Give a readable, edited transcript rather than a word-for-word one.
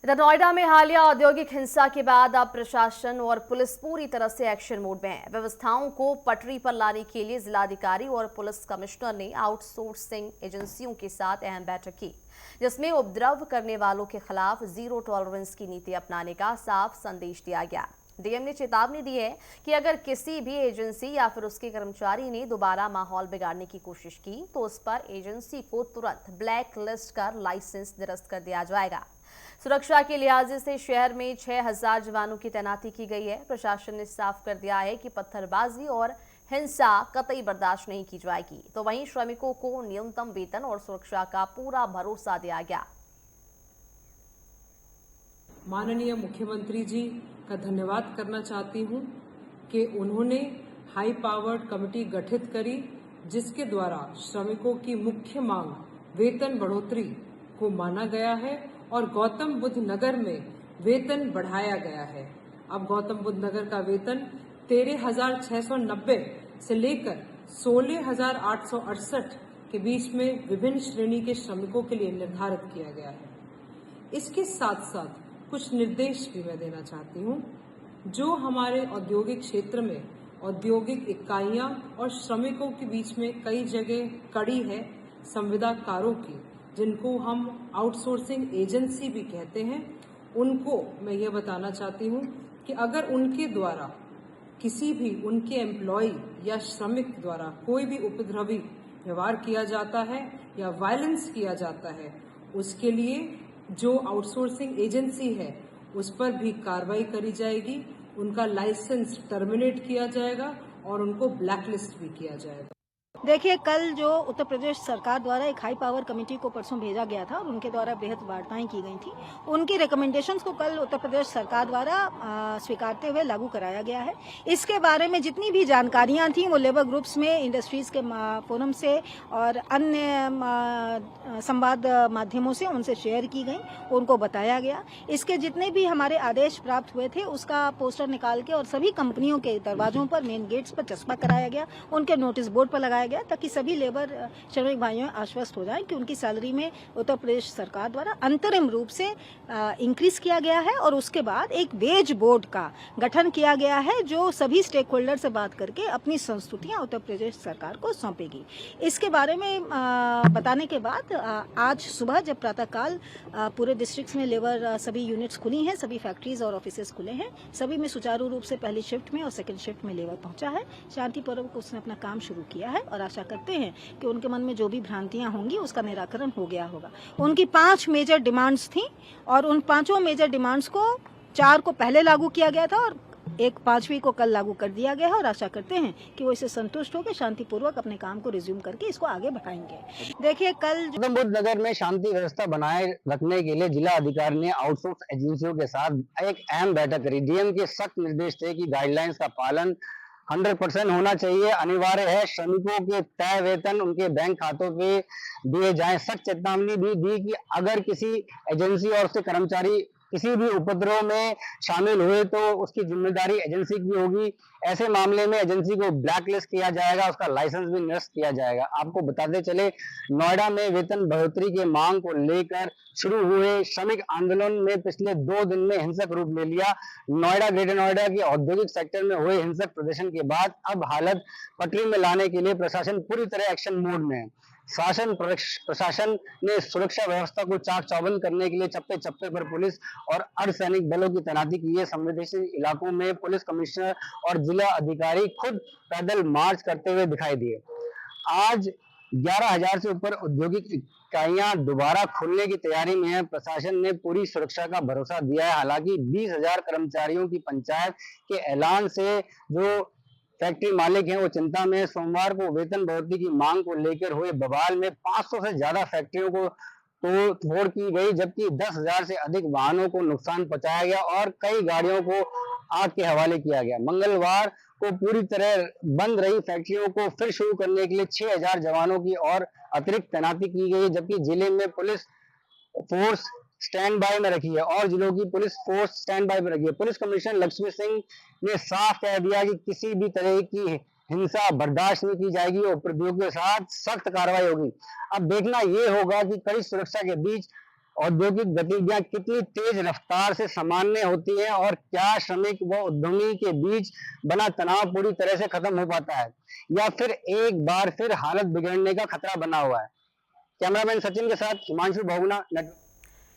इधर नोएडा में हालिया औद्योगिक हिंसा के बाद अब प्रशासन और पुलिस पूरी तरह से एक्शन मोड में है। व्यवस्थाओं को पटरी पर लाने के लिए जिलाधिकारी और पुलिस कमिश्नर ने आउटसोर्सिंग एजेंसियों के साथ अहम बैठक की, जिसमें उपद्रव करने वालों के खिलाफ जीरो टॉलरेंस की नीति अपनाने का साफ संदेश दिया गया। डीएम ने चेतावनी दी है कि अगर किसी भी एजेंसी या फिर उसके कर्मचारी ने दोबारा माहौल बिगाड़ने की कोशिश की तो उस पर एजेंसी को तुरंत ब्लैक लिस्ट कर लाइसेंस निरस्त कर दिया जाएगा। सुरक्षा के लिहाज से शहर में 6000 जवानों की तैनाती की गई है। प्रशासन ने साफ कर दिया है कि पत्थरबाजी और हिंसा कतई बर्दाश्त नहीं की जाएगी। तो वहीं श्रमिकों को न्यूनतम वेतन और सुरक्षा का पूरा भरोसा दिया गया। माननीय मुख्यमंत्री जी का धन्यवाद करना चाहती हूं कि उन्होंने हाई पावर्ड कमेटी गठित करी, जिसके द्वारा श्रमिकों की मुख्य मांग वेतन बढ़ोतरी को माना गया है और गौतम बुद्ध नगर में वेतन बढ़ाया गया है। अब गौतम बुद्ध नगर का वेतन 13,690 से लेकर 16,868 के बीच में विभिन्न श्रेणी के श्रमिकों के लिए निर्धारित किया गया है। इसके साथ साथ कुछ निर्देश भी मैं देना चाहती हूँ। जो हमारे औद्योगिक क्षेत्र में औद्योगिक इकाइयां और श्रमिकों के बीच में कई जगह कड़ी है संविदाकारों की, जिनको हम आउटसोर्सिंग एजेंसी भी कहते हैं, उनको मैं ये बताना चाहती हूँ कि अगर उनके द्वारा किसी भी उनके एम्प्लॉय या श्रमिक द्वारा कोई भी उपद्रवी व्यवहार किया जाता है या वायलेंस किया जाता है, उसके लिए जो आउटसोर्सिंग एजेंसी है उस पर भी कार्रवाई करी जाएगी, उनका लाइसेंस टर्मिनेट किया जाएगा और उनको ब्लैकलिस्ट भी किया जाएगा। देखिए, कल जो उत्तर प्रदेश सरकार द्वारा एक हाई पावर कमेटी को परसों भेजा गया था और उनके द्वारा बेहद वार्ताएं की गई थी, उनकी रिकमेंडेशंस को कल उत्तर प्रदेश सरकार द्वारा स्वीकारते हुए लागू कराया गया है। इसके बारे में जितनी भी जानकारियां थी वो लेबर ग्रुप्स में, इंडस्ट्रीज के फोरम से और अन्य संवाद माध्यमों से उनसे शेयर की गई, उनको बताया गया। इसके जितने भी हमारे आदेश प्राप्त हुए थे उसका पोस्टर निकाल के और सभी कंपनियों के दरवाजों पर, मेन गेट्स पर चस्पा कराया गया, उनके नोटिस बोर्ड पर लगाया गया, ताकि सभी लेबर श्रमिक भाइयों आश्वस्त हो जाएं कि उनकी सैलरी में उत्तर प्रदेश सरकार द्वारा अंतरिम रूप से इंक्रीज किया गया है और उसके बाद एक वेज बोर्ड का गठन किया गया है, जो सभी स्टेक होल्डर से बात करके अपनी संस्तुतियां उत्तर प्रदेश सरकार को सौंपेगी। इसके बारे में बताने के बाद आज सुबह जब प्रातःकाल पूरे डिस्ट्रिक्ट में लेबर सभी यूनिट्स खुली हैं, सभी फैक्ट्रीज और ऑफिसेज खुले हैं, सभी में सुचारू रूप से पहली शिफ्ट में और सेकेंड शिफ्ट में लेबर पहुंचा है। शांतिपूर्वक उसने अपना काम शुरू किया है और आशा करते हैं कि उनके मन में जो भी भ्रांतियां होंगी उसका निराकरण हो गया होगा। उनकी 5 मेजर डिमांड्स थी और उन 5 मेजर डिमांड्स को 4 को पहले लागू किया गया था और एक 5वीं को कल लागू कर दिया गया है और आशा करते हैं कि वो इससे संतुष्ट होकर शांतिपूर्वक अपने काम को रिज्यूम करके इसको आगे बढ़ाएंगे। देखिए, कल गौतम बुद्ध नगर में शांति व्यवस्था बनाए रखने के लिए जिला अधिकारी ने आउटसोर्स एजेंसियों के साथ एक अहम बैठक करी। डीएम के सख्त निर्देश थे कि गाइडलाइंस का पालन 100% होना चाहिए, अनिवार्य है। श्रमिकों के तय वेतन उनके बैंक खातों पे दिए जाएं। सख्त चेतावनी भी दी कि अगर किसी एजेंसी और उसके कर्मचारी किसी भी उपद्रव में शामिल हुए तो उसकी जिम्मेदारी एजेंसी की होगी। ऐसे मामले में एजेंसी को ब्लैकलिस्ट किया जाएगा, उसका लाइसेंस भी निरस्त किया जाएगा। आपको बताते चले, नोएडा में वेतन बढ़ोतरी के मांग को लेकर शुरू हुए श्रमिक आंदोलन में पिछले 2 दिन में हिंसक रूप ले लिया। नोएडा, ग्रेटर नोएडा के औद्योगिक सेक्टर में हुए हिंसक प्रदर्शन के बाद अब हालत पटरी में लाने के लिए प्रशासन पूरी तरह एक्शन मोड में है। प्रशासन ने सुरक्षा व्यवस्था को चाक चौबंद करने के लिए चप्पे चप्पे पर पुलिस और अर्धसैनिक बलों की तैनाती की है। संवेदनशील इलाकों में पुलिस कमिश्नर और जिला अधिकारी खुद पैदल मार्च करते हुए दिखाई दिए। आज 11,000 से ऊपर औद्योगिक इकाइयां दोबारा खुलने की तैयारी में है। प्रशासन ने पूरी सुरक्षा का भरोसा दिया है। हालांकि 20,000 कर्मचारियों की पंचायत के ऐलान से जो फैक्ट्री मालिक हैं वो चिंता में। सोमवार को वेतन बढ़ोतरी की मांग को लेकर हुए बवाल में 500 से ज्यादा फैक्ट्रियों को तोड़ की गई, जबकि 10,000 से अधिक वाहनों को नुकसान पहुंचाया गया और कई गाड़ियों को आग के हवाले किया गया। मंगलवार को पूरी तरह बंद रही फैक्ट्रियों को फिर शुरू करने के लिए 6,000 जवानों की और अतिरिक्त तैनाती की गई, जबकि जिले में पुलिस फोर्स स्टैंड बाय में रखी है और जिलों की पुलिस फोर्स स्टैंड बाय में रखी है। पुलिस कमिश्नर लक्ष्मी सिंह ने साफ कह दिया कि किसी भी तरह की हिंसा बर्दाश्त नहीं की जाएगी और उपद्रवियों के साथ सख्त कार्रवाई होगी। अब देखना यह होगा कि कड़ी सुरक्षा के बीच औद्योगिक गतिविधियां कितनी तेज रफ्तार से सामान्य होती है और क्या श्रमिक व उद्यमी के बीच बना तनाव पूरी तरह से खत्म हो पाता है या फिर एक बार फिर हालत बिगड़ने का खतरा बना हुआ है। कैमरामैन सचिन के साथ हिमांशु बहुगुणा, नेटवर्क।